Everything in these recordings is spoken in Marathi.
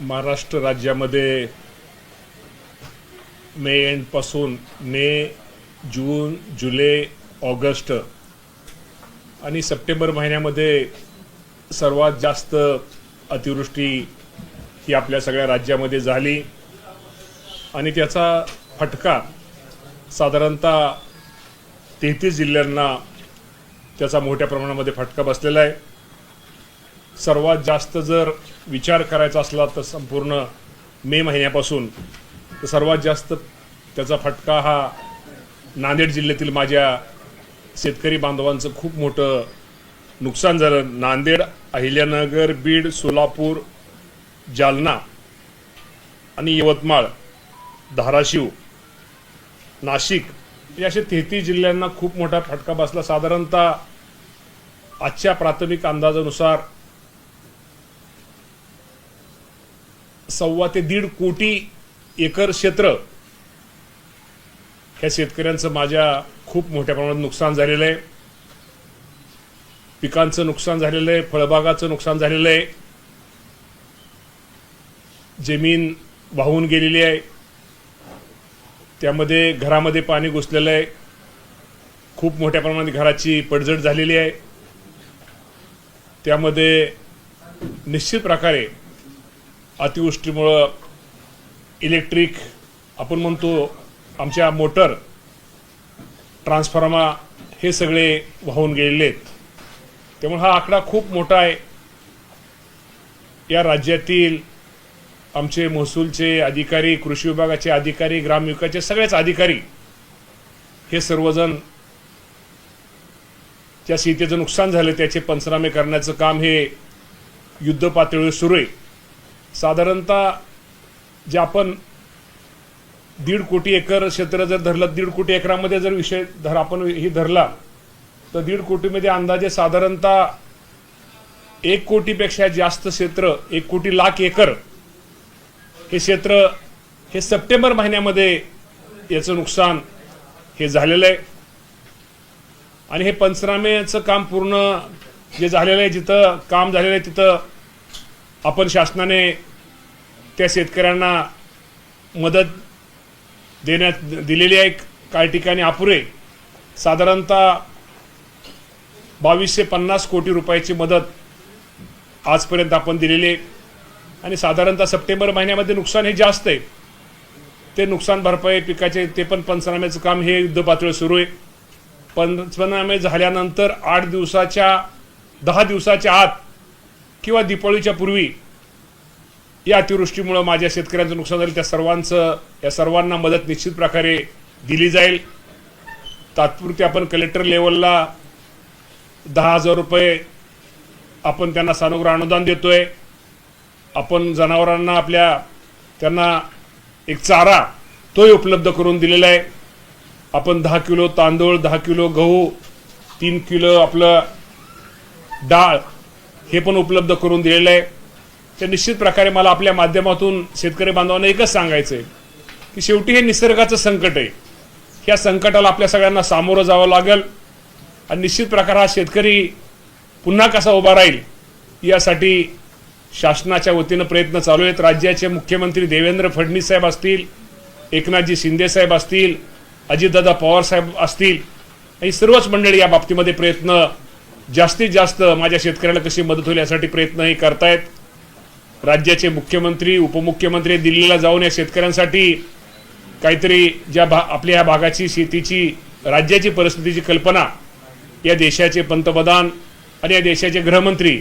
महाराष्ट्र राज्यामध्ये मे एंडपासून मे, जून, जुलै, ऑगस्ट आणि सप्टेंबर महिन्यामध्ये सर्वात जास्त अतिवृष्टी ही आपल्या सगळ्या राज्यामध्ये झाली आणि त्याचा फटका साधारणतः 33 जिल्ह्यांना त्याचा मोठ्या प्रमाणामध्ये फटका बसलेला आहे। सर्वात जास्त जर विचार करायचा असला तर संपूर्ण मे महिन्यापासून तर सर्वात जास्त त्याचा फटका हा नांदेड जिल्ह्यातील माझ्या शेतकरी बांधवांचं खूप मोठं नुकसान झालं। नांदेड, अहिल्यानगर, बीड, सोलापूर, जालना आणि यवतमाळ, धाराशिव, नाशिक या अशा 33 जिल्ह्यांना खूप मोठा फटका बसला। साधारणतः आजच्या प्राथमिक अंदाजानुसार 1.25 ते 1.5 कोटी एकर क्षेत्र ह्या शेतकऱ्यांचं माझ्या खूप मोठ्या प्रमाणात नुकसान झालेलं आहे। पिकांचं नुकसान झालेलं आहे, फळबागाचं नुकसान झालेलं आहे, जमीन वाहून गेलेली आहे, त्यामध्ये घरामध्ये पाणी घुसलेलं आहे, खूप मोठ्या प्रमाणात घराची पडझड झालेली आहे। त्यामध्ये निश्चित प्रकारे अतिवृष्टीमुळं इलेक्ट्रिक आपण म्हणतो आमच्या मोटर, ट्रान्सफॉर्मा हे सगळे वाहून गेलेले आहेत। त्यामुळे हा आकडा खूप मोठा आहे। या राज्यातील आमचे महसूलचे अधिकारी, कृषी विभागाचे अधिकारी, ग्रामविकासचे सगळेच अधिकारी हे सर्वजण ज्या शेतीचं नुकसान झालं त्याचे पंचनामे करण्याचं काम हे युद्ध पातळीवर सुरू आहे। साधारणतः जे आपण 1.5 कोटी एकर क्षेत्र जर धरलं, 1.5 कोटी एकरामध्ये जर विषय आपण ही धरला तर 1.5 कोटीमध्ये अंदाजे साधारणतः 1 कोटीपेक्षा जास्त क्षेत्र, 1 कोटी लाख एकर हे क्षेत्र हे सप्टेंबर महिन्यामध्ये याचं नुकसान हे झालेलं आहे। आणि हे पंचनाम्याचं काम पूर्ण जे झालेलं आहे, जिथं काम झालेलं आहे तिथं आपण शासनाने त्या शेतकऱ्यांना मदत दिलेली आहे। काही ठिकाणी अपुरे साधारणतः 2250 कोटी रुपयाची मदत आजपर्यंत आपण दिलेली आहे। आणि साधारणतः सप्टेंबर महिन्यामध्ये नुकसान हे जास्त आहे, ते नुकसान भरपाई पिकाचे ते पण पंचनाम्याचं काम हे युद्ध पातळीवर सुरू आहे। पंचनामे झाल्यानंतर 8 दिवसाच्या 10 दिवसाच्या आत किंवा दिवाळीच्या पूर्वी या अतिवृष्टीमुळे माझ्या शेतकऱ्यांचं नुकसान झालं त्या सर्वांना मदत निश्चित प्रकारे दिली जाईल। तात्पुरती आपण कलेक्टर लेवलला 10,000 रुपये आपण त्यांना सानुग्रह अनुदान देतोय। आपण जनावरांना त्यांना एक चारा तोही उपलब्ध करून दिलेला आहे। आपण 10 किलो तांदूळ, 10 किलो गहू, 3 किलो आपलं डाळ हे पण उपलब्ध करून दिलेलं आहे। तर निश्चित प्रकारे मला आपल्या माध्यमातून शेतकरी बांधवांना एकच सांगायचं आहे की शेवटी हे निसर्गाचं संकट आहे। ह्या संकटाला आपल्या सगळ्यांना सामोरं जावं लागेल आणि निश्चित प्रकारे हा शेतकरी पुन्हा कसा उभा राहील यासाठी शासनाच्या वतीनं प्रयत्न चालू आहेत। राज्याचे मुख्यमंत्री देवेंद्र फडणवीस साहेब असतील, एकनाथजी शिंदे साहेब असतील, अजितदादा पवार साहेब असतील, ही सर्वच मंडळी या बाबतीमध्ये प्रयत्न जास्तीत जास्त माझ्या शेतकऱ्याला कशी मदत होईल यासाठी प्रयत्नही करतायत। राज्याचे मुख्यमंत्री, उपमुख्यमंत्री दिल्लीला जाऊन या शेतकऱ्यांसाठी काहीतरी आपल्या या भागाची शेतीची, राज्याची परिस्थितीची कल्पना या देशाचे पंतप्रधान आणि या देशाचे गृहमंत्री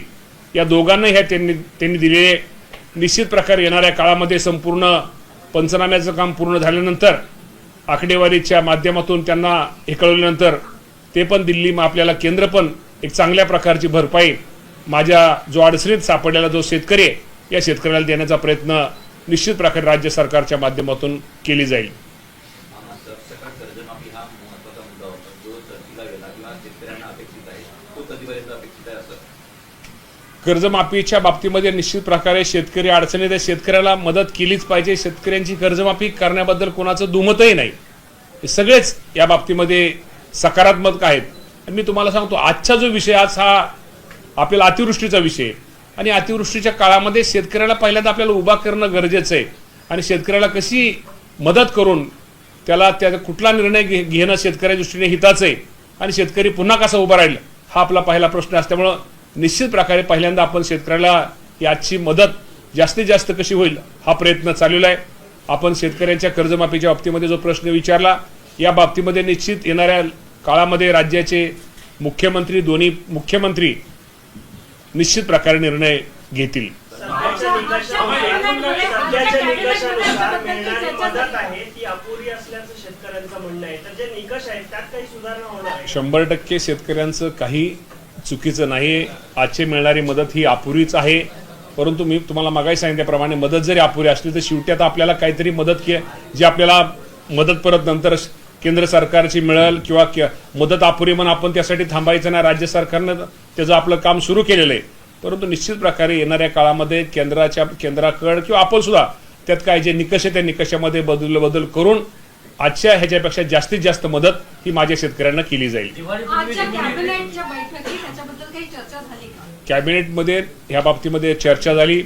या दोघांनाही त्यांनी दिलेले। निश्चित प्रकारे येणाऱ्या काळामध्ये संपूर्ण पंचनाम्याचं काम पूर्ण झाल्यानंतर आकडेवारीच्या माध्यमातून त्यांना हे कळवल्यानंतर ते पण दिल्लीમાં आपल्याला केंद्र पण एक चांगल्या प्रकारची भरपाई माझ्या जो अडचणीत सापडलेला जो शेतकरी आहे या शेतकऱ्याला देण्याचा प्रयत्न निश्चित प्रकारे राज्य सरकारच्या माध्यमातून केली जाईल। कर्जमाफीच्या बाबतीमध्ये निश्चित प्रकारे शेतकरी अडचणीत आहे, शेतकऱ्याला मदत केलीच पाहिजे। शेतकऱ्यांची कर्जमाफी करण्याबद्दल कोणाचं दुमतही नाही, हे सगळेच या बाबतीमध्ये सकारात्मक आहेत। मी तुम्हाला सांगतो आजचा जो विषय आज हा आपल्याला अतिवृष्टीचा विषय आणि अतिवृष्टीच्या काळामध्ये शेतकऱ्याला पहिल्यांदा आपल्याला उभा करणं गरजेचं आहे आणि शेतकऱ्याला कशी मदत करून त्याला कुठला निर्णय घेणं शेतकऱ्याच्या दृष्टीने हिताचं आहे आणि शेतकरी पुन्हा कसा उभा राहील हा आपला पहिला प्रश्न असल्यामुळं निश्चित प्रकारे पहिल्यांदा आपण शेतकऱ्याला याची मदत जास्तीत जास्त कशी होईल हा प्रयत्न चाललेला आहे. आपण शेतकऱ्यांच्या कर्जमाफीच्या बाबतीमध्ये जो प्रश्न विचारला या बाबतीमध्ये निश्चित येणाऱ्या काळामध्ये राज्याचे मुख्यमंत्री दोन्ही मुख्यमंत्री निश्चित प्रकारे निर्णय घेतील. सध्याच्या निकषानुसार मिळणारी मदत आहे ती अपुरी असल्याचं शेतकऱ्यांचं म्हणणं आहे. तर जे निकष आहेत त्यात काही सुधारणा होणार आहे? 100% शेतकऱ्यांचं काही चुकीचं नाही. आजची मिळणारी मदत ही अपुरीच आहे. परंतु मी तुम्हाला मागाही सांगितल्याप्रमाणे मदत जरी अपुरी असली तर शेवटी आता आपल्याला काहीतरी मदत जी आपल्याला मदत परत नंतर केंद्र सरकारची मिळेल किंवा मदत अपुरी म्हणून आपण त्यासाठी थांबायचं नाही. राज्य सरकारनं त्याचं आपलं काम सुरू केलेलं आहे. परंतु निश्चित प्रकारे येणाऱ्या काळामध्ये केंद्राकडे किंवा आपण सुद्धा त्यात काय जे निकष आहे त्या निकषामध्ये बदल करून आजच्या ह्याच्यापेक्षा जास्तीत जास्त मदत ही माझ्या शेतकऱ्यांना केली जाईल. कॅबिनेटमध्ये ह्या बाबतीमध्ये चर्चा झाली.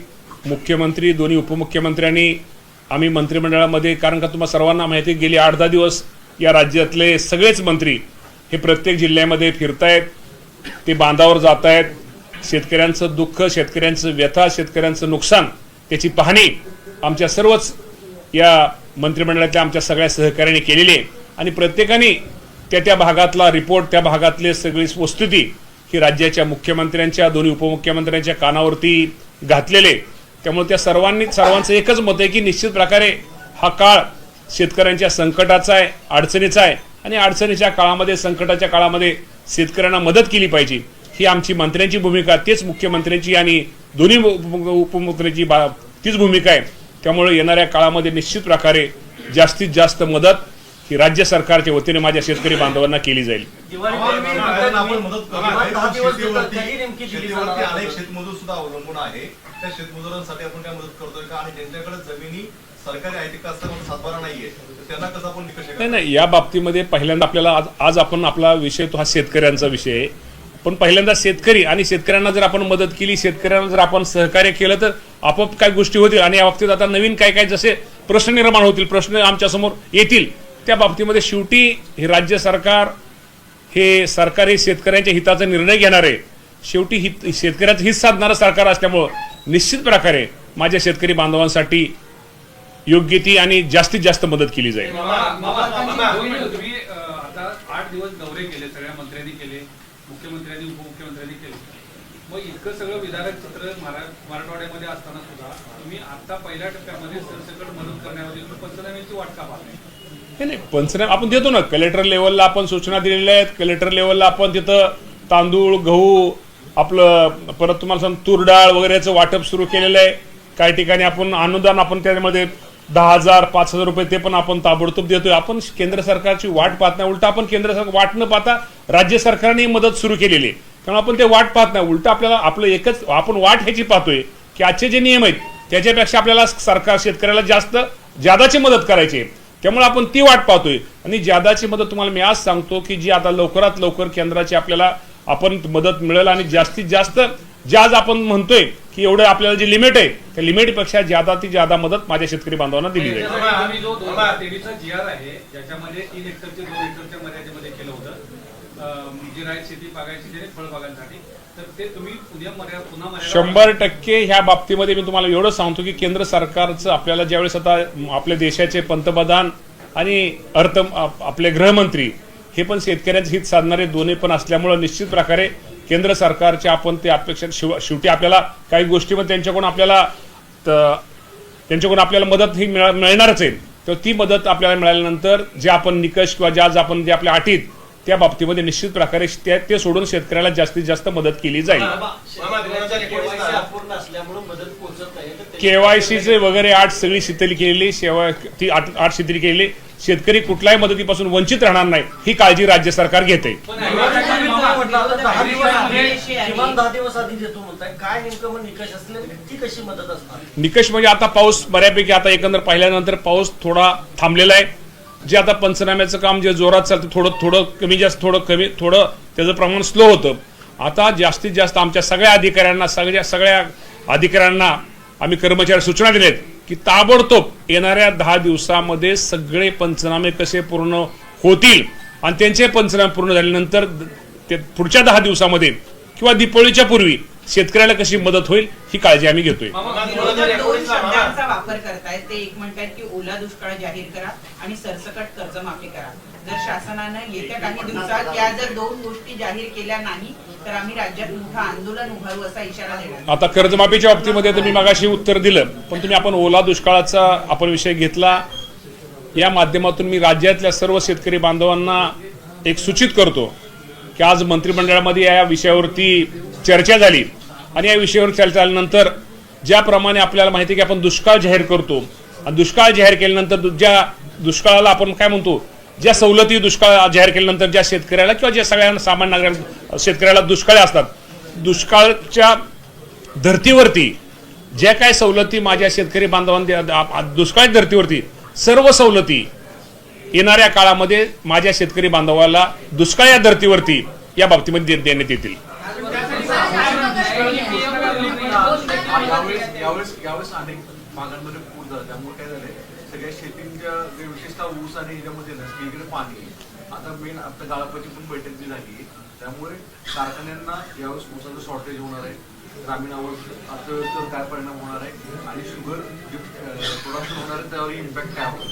मुख्यमंत्री दोन्ही उपमुख्यमंत्र्यांनी आम्ही मंत्रिमंडळामध्ये कारण का तुम्हाला सर्वांना माहिती गेली 8-10 दिवस या राज्यातले सगळेच मंत्री हे प्रत्येक जिल्ह्यामध्ये फिरतायत, ते बांधावर जात आहेत. शेतकऱ्यांचं दुःख, शेतकऱ्यांचं व्यथा, शेतकऱ्यांचं नुकसान त्याची पाहणी आमच्या सर्वच या मंत्रिमंडळातल्या आमच्या सगळ्या सहकार्याने केलेली आहे आणि प्रत्येकाने त्या भागातला रिपोर्ट त्या भागातले सगळी वस्तुस्थिती ही राज्याच्या मुख्यमंत्र्यांच्या दोन्ही उपमुख्यमंत्र्यांच्या कानावरती घातलेले. त्यामुळे त्या सर्वांचं एकच मत आहे की निश्चित प्रकारे हा काळ शेतकऱ्यांच्या संकटाचा आहे, अडचणीचा आहे आणि अडचणीच्या काळामध्ये संकटाच्या काळामध्ये शेतकऱ्यांना मदत केली पाहिजे ही आमची मंत्र्यांची भूमिका, तेच मुख्यमंत्र्यांची आणि दोन्ही उपमुख्यमंत्र्यांची तीच भूमिका आहे. त्यामुळे येणाऱ्या काळामध्ये निश्चित प्रकारे जास्तीत जास्त मदत ही राज्य सरकारच्या वतीने माझ्या शेतकरी बांधवांना केली जाईल. अनेक शेतमजूर सुद्धा अवलंबून आहे. त्या शेतमजुरांसाठी आपण काय मदत करतोय का आणि ज्यांच्याकडे जमिनी सरकारी आहे तिथं असताना सातबारा नाहीये त्यांना कसं आपण निकष? नाही, या बाबतीमध्ये पहिल्यांदा आपल्याला आज आपण आपला विषय तो हा शेतकऱ्यांचा विषय आहे. पण पहिल्यांदा शेतकरी आणि शेतकऱ्यांना जर आपण मदत केली, शेतकऱ्यांना जर आपण सहकार्य केलं तर आपोआप काय गोष्टी होतील आणि या बाबतीत आता नवीन काय जसे प्रश्न निर्माण होतील, प्रश्न आमच्यासमोर येतील त्या बाबतीमध्ये शेवटी हे राज्य सरकार हे सरकारी शेतकऱ्यांच्या हिताचा निर्णय घेणार आहे. शेवटी शेतकऱ्याचं हित साधणारं सरकार असल्यामुळं निश्चित प्रकारे माझ्या शेतकरी बांधवांसाठी योग्य ती आणि जास्तीत जास्त मदत केली जाईल. तुम्ही आता 8 दिवस दौरे केले, सगळ्या मंत्र्यांनी केले, मुख्यमंत्र्यांनी उपमुख्यमंत्र्यांनी केले. मग इतकं सगळं विधारक चित्र मराठवाड्यामध्ये असताना सुद्धा तुम्ही आता पहिल्या टप्प्यामध्ये सरसकट मदत करण्यामध्ये पंचनाम्याची वाट का पाहताय? नाही, पंचनामे आपण देतो ना. कलेक्टर लेवलला आपण सूचना दिलेल्या आहेत. कलेक्टर लेवलला आपण तिथं तांदूळ, गहू, आपलं परत तुम्हाला सांग तूर डाळ वगैरेचं वाटप सुरू केलेलं आहे. काही ठिकाणी आपण अनुदान आपण त्यामध्ये 10,000, 5,000 रुपये ते पण आपण ताबडतोब देतोय. आपण केंद्र सरकारची वाट पाहत नाही, उलटा आपण केंद्र सरकार वाट न पाहता राज्य सरकारने मदत सुरू केलेली आहे. त्यामुळे आपण ते वाट पाहत नाही, उलटा आपल्याला आपलं एकच आपण वाट ह्याची पाहतोय की आजचे जे नियम आहेत त्याच्यापेक्षा आपल्याला सरकार शेतकऱ्याला जादाची मदत करायची आहे. त्यामुळे आपण ती वाट पाहतोय आणि जादाची मदत तुम्हाला मी आज सांगतो की जी आता लवकरात लवकर केंद्राची आपल्याला आपण मदत मिळेल आणि जास्तीत जास्त आज आपण म्हणतोय की एवढं आपल्याला जे लिमिट आहे त्या लिमिटपेक्षा जादा मदत माझ्या शेतकरी बांधवांना दिली जाईल. तुम्ही जो 2023चा GR आहे ज्याच्यामध्ये 3 हेक्टरचे 2 हेक्टरच्या मर्यादेमध्ये केलं होतं जिरायत शेती बागायची फळबागांसाठी, तर ते तुम्ही पुन्हा 100% ह्या बाबतीमध्ये मी तुम्हाला एवढं सांगतो की केंद्र सरकारचं आपल्याला ज्यावेळेस आता आपल्या देशाचे पंतप्रधान आणि आपले गृहमंत्री हे पण शेतकऱ्यांचं हित साधणारे दोन्ही पण असल्यामुळं निश्चित प्रकारे केंद्र सरकारच्या आपण ते अपेक्षा शेवटी आपल्याला काही गोष्टीमध्ये त्यांच्याकडून आपल्याला मदत ही मिळणारच आहे. तर ती मदत आपल्याला मिळाल्यानंतर जे आपण निकष किंवा आपण जे आपल्या अटीत त्या बाबतीमध्ये निश्चित प्रकारे ते सोडून शेतकऱ्याला जास्तीत जास्त मदत केली जाईल. केवायसीचे वगैरे 8 सगळी शिथिल केलेली ती 8 शिथिल केलेली. शेतकरी कुठल्याही मदतीपासून वंचित राहणार नाही ही काळजी राज्य सरकार घेते. निकष म्हणजे आता पाऊस बऱ्यापैकी आता एकंदर पाहिल्यानंतर पाऊस थोडा थांबलेला आहे. जे आता पंचनाम्याचं काम जे जोरात चालतं थोडं कमी त्याचं प्रमाण स्लो होतं. आता जास्तीत जास्त आमच्या सगळ्या अधिकाऱ्यांना आम्ही कर्मचारी सूचना दिल्यात की ताबडतोब येणाऱ्या 10 दिवसामध्ये सगळे पंचनामे कसे पूर्ण होतील आणि त्यांचे पंचनामे पूर्ण झाल्यानंतर ते पुढच्या 10 दिवसामध्ये किंवा दीपावलीच्या पूर्वी शेतकऱ्याला कशी मदत होईल ही काळजी आम्ही घेतोय. दोन शब्दांचा वापर करतायत. ते एक म्हणतात की ओला दुष्काळ जाहीर करा आणि सरसकट कर्जमाफी करा. जर शासनानं येत्या काही दिवसात या जर दोन गोष्टी जाहीर केल्या नाही तर आम्ही राज्यात मोठं आंदोलन उभारू असा इशारा देणार. आता कर्जमाफीच्या बाबतीमध्ये तुम्ही मागाशी उत्तर दिलं, पण आपण ओला दुष्काळाचा आपण विषय घेतला. या माध्यमातून मी राज्यातल्या सर्व शेतकरी बांधवांना एक सूचित करतो की आज मंत्रिमंडळामध्ये या विषयावरती चर्चा झाली आणि या विषयावर चर्चा झाल्यानंतर ज्याप्रमाणे आपल्याला माहिती आहे की आपण दुष्काळ जाहीर करतो आणि दुष्काळ जाहीर केल्यानंतर ज्या दुष्काळाला आपण काय म्हणतो, ज्या सवलती दुष्काळ जाहीर केल्यानंतर ज्या शेतकऱ्याला किंवा ज्या सगळ्या सामान्य नागरिक शेतकऱ्याला दुष्काळ असतात, दुष्काळच्या धर्तीवरती ज्या काय सवलती माझ्या शेतकरी बांधवांना दुष्काळ धर्तीवरती सर्व सवलती येणाऱ्या काळामध्ये माझ्या शेतकरी बांधवाला दुष्काळ या धर्तीवरती या बाबतीमध्ये देण्यात येतील. यावेळेस अनेक भागांमध्ये पूर झाला, त्यामुळे काय झालंय सगळ्या शेतीच्या विशेषतः ऊस आणि ह्याच्यामध्ये इकडे पाणी आता मेन आपल्या गाळपाची पण बैठक जी झाली त्यामुळे कारखान्यांना यावेळेस ऊसाचं शॉर्टेज होणार आहे, ग्रामीणावर अर्थव्यवस्थेवर काय परिणाम होणार आहे आणि शुगर जे प्रोडक्शन होणार आहे त्यावर इम्पॅक्ट काय होणार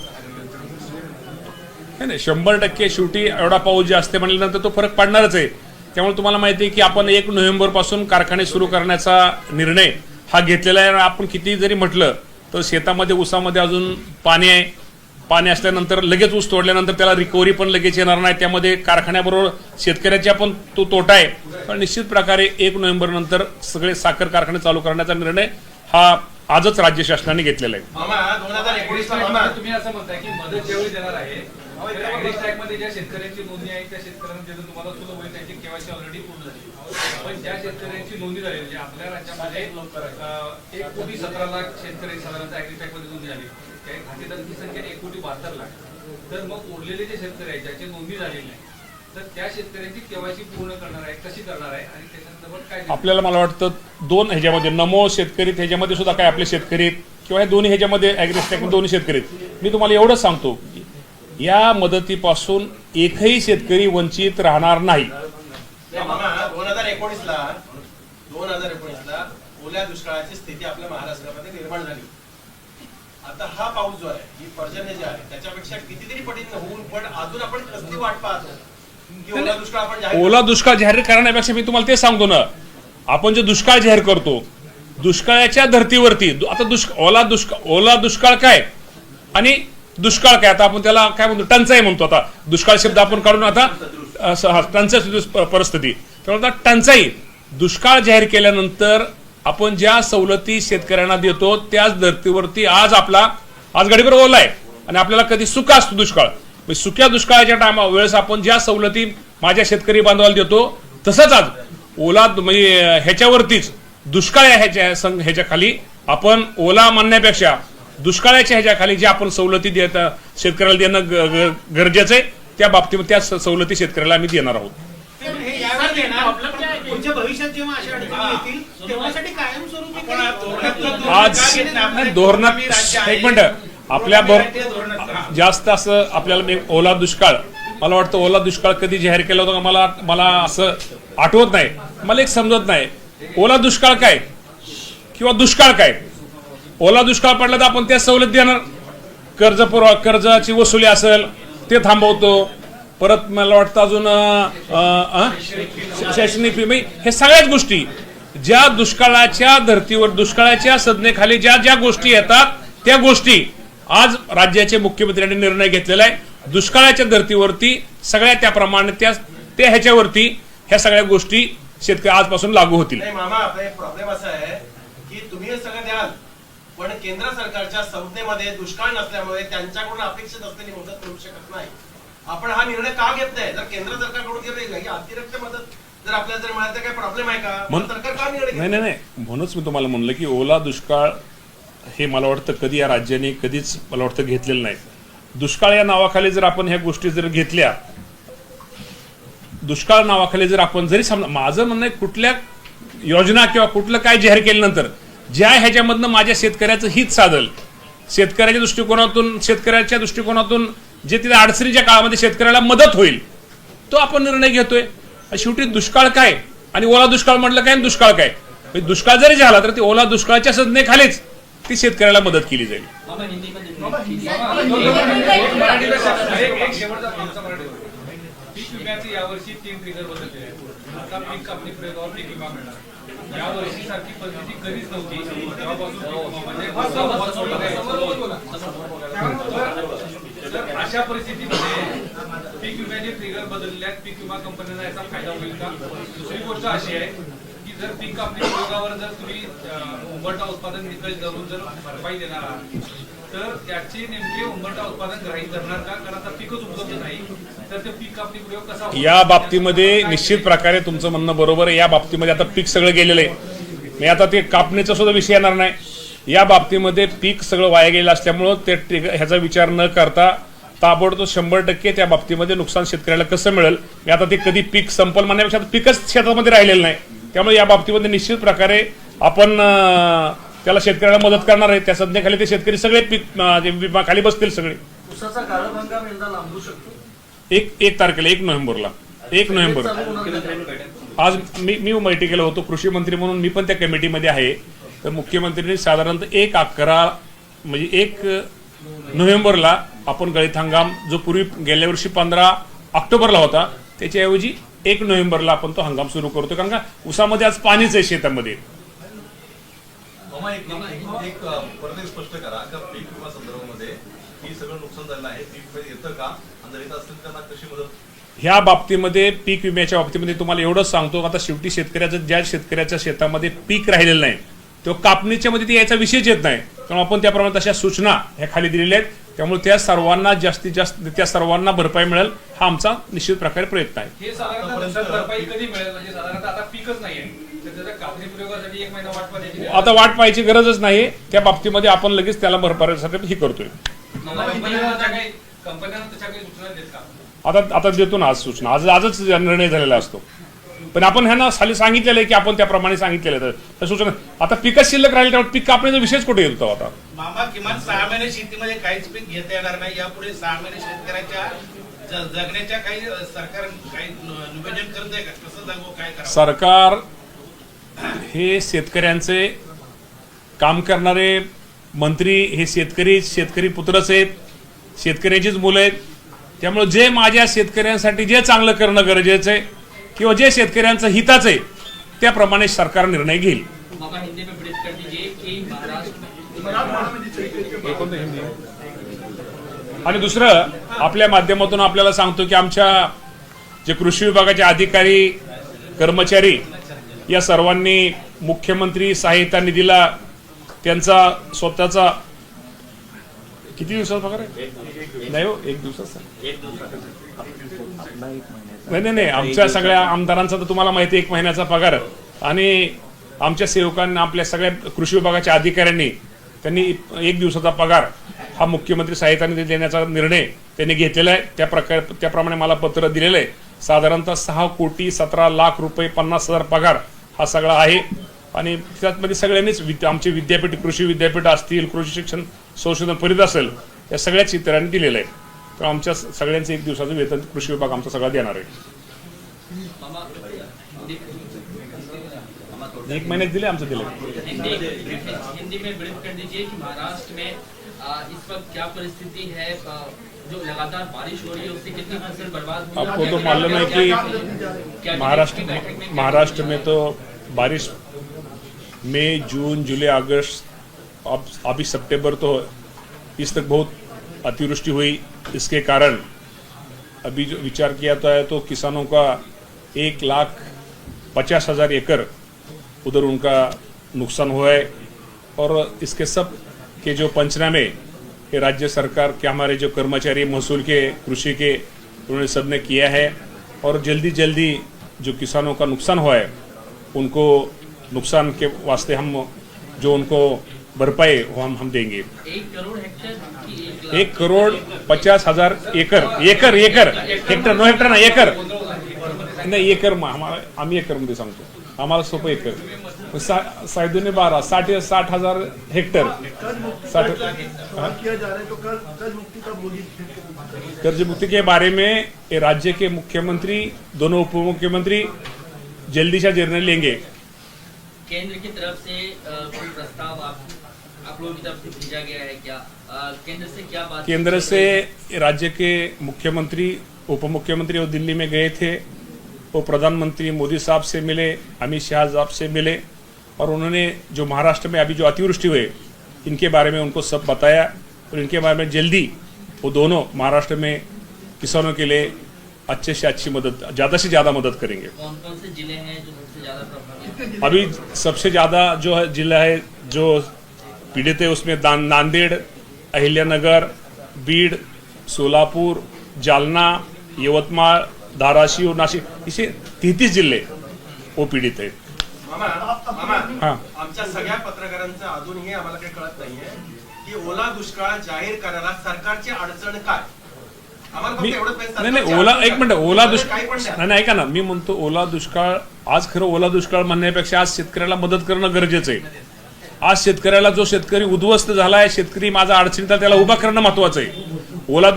नाही 100% शेवटी एवढा पाऊस जे असते म्हणल्यानंतर तो फरक पडणारच आहे. त्यामुळे तुम्हाला माहिती आहे की आपण 1 नोव्हेंबरपासून कारखाने सुरू करण्याचा निर्णय हा घेतलेला आहे. आपण किती जरी म्हटलं तर शेतामध्ये ऊसामध्ये अजून पाणी आहे. पाणी असल्यानंतर लगेच ऊस तोडल्यानंतर त्याला रिकव्हरी पण लगेच येणार नाही. त्यामध्ये कारखान्याबरोबर शेतकऱ्याचा पण तो तोटा आहे. पण निश्चित प्रकारे 1 नोव्हेंबर नंतर सगळे साखर कारखाने चालू करण्याचा निर्णय हा आजच राज्य शासनाने घेतलेला आहे. तुम्ही असं म्हणताय की मदत ज्यावेळी देणार आहे मध्ये ज्या शेतकऱ्यांची नोंदणी आहे त्या शेतकऱ्यांना ज्याचं तुम्हाला सुलभ होईल त्यांची केवायसी ऑलरेडी पूर्ण झाली. पण ज्या शेतकऱ्यांची नोंदणी झाली म्हणजे आपल्या राज्यामध्ये 1,17,00,000 शेतकरी साधारणतः ऍग्रीटॅक मध्ये नोंदणी झाली. त्या खातेदारांची संख्या 1,72,00,000. तर मग उरलेले जे शेतकरी आहेत ज्याची नोंदणी झालेली नाही तर त्या शेतकऱ्यांची केवायसी पूर्ण करणार आहे, कशी करणार आहे आणि त्याच्यानंतर काय आपल्याला मला वाटतं 2 ह्याच्यामध्ये नमो शेतकरी ह्याच्यामध्ये सुद्धा काय आपले शेतकरी किंवा हे दोन्ही ह्याच्यामध्ये ऍग्रीटॅक दोन्ही शेतकरी मी तुम्हाला एवढंच सांगतो या मदतीपासून एकही शेतकरी वंचित राहणार नाही. 2019ला ओल्या दुष्काळाची स्थिती आपल्या महाराष्ट्रामध्ये निर्माण झाली. आता हा पाऊस जो आहे ही पर्जन्य जे आहे त्याच्यापेक्षा कितीतरी पटीने होऊन पण अजून आपण कसली वाट पाहतो की ओला दुष्काळ आपण ओला दुष्काळ जाहीर करण्यापेक्षा मी तुम्हाला ते सांगतो ना, आपण जे दुष्काळ जाहीर करतो दुष्काळाच्या धर्तीवरती आता ओला दुष्काळ काय आणि दुष्काळ काय, आता आपण त्याला काय म्हणतो टंचाई म्हणतो. आता दुष्काळ शब्द आपण काढून आता टंचाई परिस्थिती त्यामुळे आता टंचाई दुष्काळ जाहीर केल्यानंतर आपण ज्या सवलती शेतकऱ्यांना देतो त्याच धर्तीवरती आज गाडीवर ओला आहे आणि आपल्याला कधी सुका असतो दुष्काळ. सुक्या दुष्काळाच्या वेळेस आपण ज्या सवलती माझ्या शेतकरी बांधवाला देतो तसंच आज ओला म्हणजे ह्याच्यावरतीच दुष्काळ ह्याच्या खाली आपण ओला म्हणण्यापेक्षा दुष्काळाच्या ह्याच्याखाली ज्या आपण सवलती देत शेतकऱ्याला देणं गरजेचं आहे त्या बाबतीमध्ये त्या सवलती शेतकऱ्याला आम्ही देणार आहोत. आज धोरणात एक मिनिट आपल्या जास्त असं आपल्याला ओला दुष्काळ मला वाटतं ओला दुष्काळ कधी जाहीर केला होता मला असं आठवत नाही. मला एक समजत नाही ओला दुष्काळ काय किंवा दुष्काळ काय. ओला दुष्काळ पडला तर आपण त्या सवलत देणार, कर्जाची वसुली असेल ते थांबवतो, परत मला वाटतं अजून शैक्षणिक फी हे सगळ्याच गोष्टी ज्या दुष्काळाच्या धर्तीवर दुष्काळाच्या संज्ञेखाली ज्या गोष्टी येतात त्या गोष्टी आज राज्याचे मुख्यमंत्र्यांनी निर्णय घेतलेला आहे. दुष्काळाच्या धर्तीवरती सगळ्या त्याप्रमाणे त्या ह्याच्यावरती ह्या सगळ्या गोष्टी शेतकरी आजपासून लागू होतील. मामा प्रॉब्लेम असा आहे की तुम्ही हे सगळं द्याल पण केंद्र सरकारच्या संज्ञेमध्ये दुष्काळ नसल्यामुळे त्यांच्याकडून अपेक्षित असलेली मदत मिळू शकत नाही. आपण हा निर्णय का घेत नाही? जर केंद्र सरकारकडून घेतली ही अतिरिक्त मदत जर आपल्याला जर मिळाली तर काही प्रॉब्लेम आहे का? सरकार का निर्णय घेत नाही म्हणूनच मी तुम्हाला म्हणलं की ओला दुष्काळ हे मला वाटतं कधी या राज्याने कधीच मला वाटतं घेतलेलं नाही. दुष्काळ या नावाखाली जर आपण ह्या गोष्टी जर घेतल्या दुष्काळ नावाखाली जर आपण जरी समजा, माझं म्हणणं आहे कुठल्या योजना किंवा कुठलं काय जाहीर केल्यानंतर ज्या ह्याच्यामधनं माझ्या शेतकऱ्याचं हित साधल, शेतकऱ्याच्या दृष्टिकोनातून जे तिथे अडचणीच्या काळामध्ये शेतकऱ्याला मदत होईल तो आपण निर्णय घेतोय. शेवटी दुष्काळ काय आणि ओला दुष्काळ म्हटलं काय आणि दुष्काळ काय, म्हणजे दुष्काळ जरी झाला तर ती ओला दुष्काळाच्या संज्ञेखालीच ती शेतकऱ्याला मदत केली जाईल. पीक विम्याचे यावर्षी 3 ट्रिगर बदलले आहेत. आता पीक कापणी प्रयोगावर पीक विमा मिळणार. यावर्षी सारखी परिस्थिती कधीच नव्हती. तेव्हापासून तर अशा परिस्थितीमध्ये पीक विम्याचे ट्रिगर बदलल्यात, पीक विमा कंपन्यांना याचा फायदा होईल का? दुसरी गोष्ट अशी आहे की जर पीक कापणी प्रयोगावर जर तुम्ही उंबरठा उत्पादन निकष धरून जर भरपाई देणार आहात तर त्याची नेमके उंबरठा उत्पादन ग्राह्य करणार का? कारण आता पीकच उपलब्ध नाही तर ते पीक कापणी प्रयोग कसा होईल? या बाबतीमध्ये निश्चित प्रकारे तुमचं म्हणणं बरोबर आहे. या बाबतीमध्ये आता पीक सगळं गेलेलं आहे, मी आता ते कापणीचा सुद्धा विषय येणार नाही. या बाबतीमध्ये पीक सगळं वाया गेलं असल्यामुळं ते ह्याचा विचार न करता ताबडतोब 100% त्या बाबतीमध्ये नुकसान शेतकऱ्याला कसं मिळेल. मी आता ते कधी पीक संपल म्हणण्यापेक्षा पीकच शेतामध्ये राहिलेलं नाही, त्यामुळे या बाबतीमध्ये निश्चित प्रकारे आपण त्याला शेतकऱ्याला मदत करणार आहे. त्या संज्ञेखाली ते शेतकरी सगळे पीक विमा खाली बसतील सगळे. उसाचा गाळप हंगाम यंदा लांबू शकतो. 1 तारखेला 1 नोव्हेंबरला 1 नोव्हेंबर आज मी बैठकीला होतो कृषी मंत्री म्हणून, मी पण त्या कमिटीमध्ये आहे. तर मुख्यमंत्र्यांनी साधारणतः 1/11 म्हणजे 1 नोव्हेंबरला आपण गळीत हंगाम जो पूर्वी गेल्या वर्षी 15 ऑक्टोबरला होता त्याच्याऐवजी 1 नोव्हेंबरला आपण तो हंगाम सुरू करतो, कारण का उसामध्ये आज पाणीच आहे शेतामध्ये. परत एक स्पष्ट करा का पीक विमा संदर्भामध्ये ही सगळं नुकसान झालं आहे, पीक विमा येतं का आणि येत असेल त्यांना कशी मदत? ह्या बाबतीमध्ये पीक विम्याच्या बाबतीमध्ये तुम्हाला एवढंच सांगतो, आता शेवटी ज्या शेतकऱ्याच्या शेतामध्ये पीक राहिलेलं नाही तो कापणीच्या मध्ये ते याचा विषयच येत नाही, त्यामुळे आपण त्याप्रमाणे तशा सूचना ह्या खाली दिलेल्या आहेत. त्यामुळे त्या सर्वांना जास्तीत जास्त त्या सर्वांना भरपाई मिळेल हा आमचा निश्चित प्रकारे प्रयत्न आहे. हे साधारणतः नुकसान भरपाई कधी मिळेल? म्हणजे साधारणतः आता पीकच नाहीये तर त्याच्या कापणी प्रयोगासाठी 1 महिना वाट पाहायची आता वाट पाहायची गरजच नाही. त्या बाबतीमध्ये आपण लगेच त्याला भरपाईसाठी हे करतोय. कंपन्यांना त्याच्या काही सूचना देत का? आता देतो ना आज सूचना, आजच निर्णय झालेला असतो, पण आपण ह्यांना खाली सांगितलेलं आहे की आपण त्याप्रमाणे सांगितलेलं आहे त्या सूचना. आता पिकच शिल्लक राहील त्यामुळे पीक कापण्याचा विषयच कुठे येतो आता? मामा किमान 6 महिने शेतीमध्ये काहीच पीक घेता येणार नाही. यापुढे 6 महिने शेतकऱ्याच्या जगण्याच्या काही सरकार काही नियोजन करत आहे का? कसं जगू, काय करावं? सरकार हे शेतकऱ्यांचे काम करणारे मंत्री हे शेतकरी पुत्रच आहेत, शेतकऱ्याचीच मुलं आहेत. त्यामुळे जे माझ्या शेतकऱ्यांसाठी जे चांगलं करणं गरजेचं आहे किंवा जे शेतकऱ्यांचं हिताचं आहे त्याप्रमाणे सरकार निर्णय घेईल. आणि दुसरं आपल्या माध्यमातून आपल्याला सांगतो की आमच्या जे कृषी विभागाचे अधिकारी कर्मचारी या सर्वांनी मुख्यमंत्री सहायता निधीला त्यांचा स्वतःचा किती दिवसाचा पगार आहे? नाही हो, 1 दिवसाचा नाही आमच्या सगळ्या आमदारांचा तर तुम्हाला माहिती आहे 1 महिन्याचा पगार. आणि आमच्या सेवकांना आपल्या सगळ्या कृषी विभागाच्या अधिकाऱ्यांनी त्यांनी 1 दिवसाचा पगार हा मुख्यमंत्री सहायता निधी देण्याचा निर्णय त्यांनी घेतलेला आहे. त्याप्रमाणे मला पत्र दिलेलं आहे. साधारणतः 6,17,00,000 रुपये 50,000 पगार हा सगळा आहे. आणि त्यामध्ये सगळ्यांनीच आमचे विद्यापीठ कृषी विद्यापीठ असतील, कृषी शिक्षण संशोधन परिषद असेल, या सगळ्याच शेतकऱ्यांनी दिलेलं आहे. तर आमच्या सगळ्यांचं 1 दिवसाचं वेतन कृषी विभाग आमचा सगळा देणार आहे. 1 महिन्यात दिले आमचं दिलं. हिंदी में ब्रीफ कर दीजिए कि महाराष्ट्र में इस वक्त क्या परिस्थिति है, जो लगातार बारिश हो रही है उससे कितनी फसल बर्बाद हुई? आपको तो मालूम है कि महाराष्ट्र में तो बारिश मई, जून, जुलाई, अगस्त, अब अभी सितंबर तो इस तक बहुत अतिवृष्टि हुई. इसके कारण अभी जो विचार किया जाता है तो किसानों का 1,50,000 एकड़ उधर उनका नुकसान हुआ है. और इसके सब के जो पंचनामे ये राज्य सरकार के हमारे जो कर्मचारी महसूल के कृषि के उन्होंने सब ने किया है. और जल्दी जो किसानों का नुकसान हुआ है उनको नुकसान के वास्ते हम जो उनको भरपाई वो हम देंगे. 1 करोड़ हेक्टेयर की 1,50,000 एकड़ हेक्टर नो हेक्टर ना एकड़ नाही एकर आम्हाला आम्ही एकरमध्ये सांगतो, आम्हाला सोपं एकर. साहेब 12 60,000 हेक्टर 60 कर्ज मुक्ति के बारे में ये राज्य के मुख्यमंत्री दोनों उप मुख्यमंत्री जल्दी से निर्णय लेंगे. केंद्र की तरफ से कोई प्रस्ताव आप लोगों की तरफ से भेजा गया है क्या? केंद्र से क्या बात? केंद्र से राज्य के मुख्यमंत्री उप मुख्यमंत्री वो दिल्ली में गए थे, वो प्रधानमंत्री मोदी साहब से मिले, अमित शाह साहब से मिले, और उन्होंने जो महाराष्ट्र में अभी जो अतिवृष्टि हुए इनके बारे में उनको सब बताया, और इनके बारे में जल्दी वो दोनों महाराष्ट्र में किसानों के लिए अच्छे से अच्छी मदद, ज़्यादा से ज़्यादा मदद करेंगे. कौन कौन से जिले हैं जो सबसे ज़्यादा प्रभावित हैं? अभी सबसे ज़्यादा जो है जिला है जो पीड़ित है उसमें नांदेड़, अहिल्यानगर, बीड, सोलापूर, जालना, यवतमाळ, धाराशिव, नाशिक, इसे 33 जिल्हे वो पीडित आहेत. मामा, आमच्या सगळ्या पत्रकारांचं अजूनही आम्हाला काही कळत नाहीये की ओला दुष्काळ जाहीर करायला सरकारची अडचण काय? आम्हाला फक्त एवढंच माहिती, नाही ओला एक मिनिट ओला काही दुष्काळ पण द्या. नाही ऐका ना, मी म्हणतो ओला दुष्काळ आज खरं ओला दुष्काळ म्हणण्यापेक्षा आज शेतकऱ्याला मदत करणं गरजेचं आहे. आज शेतकऱ्याला जो शेतकरी उद्ध्वस्त झालाय, शेतकरी माझा अडचणीत त्याला उभा करणं महत्वाचं आहे.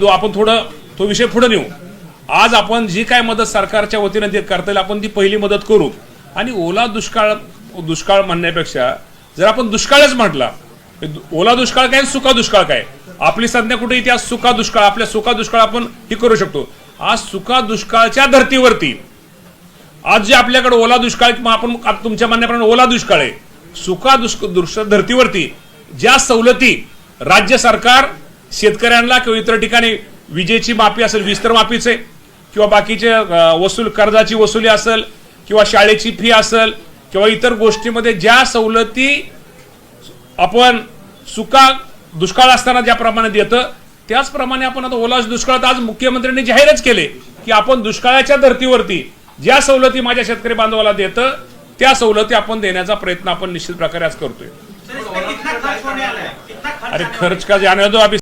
आपण थोडं तो विषय पुढे नेऊ. आज आपण जी काय मदत सरकारच्या वतीने करता येईल आपण ती पहिली मदत करू. आणि ओला दुष्काळ म्हणण्यापेक्षा जर आपण दुष्काळच म्हटला, ओला दुष्काळ काय सुका दुष्काळ काय, आपली संज्ञा कुठे येते? आज सुका दुष्काळ, आपल्या सुका दुष्काळ आपण हे करू शकतो. आज सुका दुष्काळच्या धर्तीवरती आज जे आपल्याकडे ओला दुष्काळ आपण तुमच्या म्हणण्याप्रमाणे ओला दुष्काळ आहे, सुका दुष्काळ धर्तीवरती ज्या सवलती राज्य सरकार शेतकऱ्यांना किंवा इतर ठिकाणी विजेची माफी असेल, विस्तर माफीचे किंवा बाकीचे कर्जाची वसुली असेल किंवा शाळेची फी असेल किंवा इतर गोष्टीमध्ये ज्या सवलती आपण सुका दुष्काळ असताना ज्याप्रमाणे देतं त्याचप्रमाणे आपण आता ओला दुष्काळात आज मुख्यमंत्र्यांनी जाहीरच केले की आपण दुष्काळाच्या धर्तीवरती ज्या सवलती माझ्या शेतकरी बांधवाला देतं त्या सवलती आपण देण्याचा प्रयत्न आपण निश्चित प्रकारे आज करतोय. अरे खर्च का जाने दो अभी.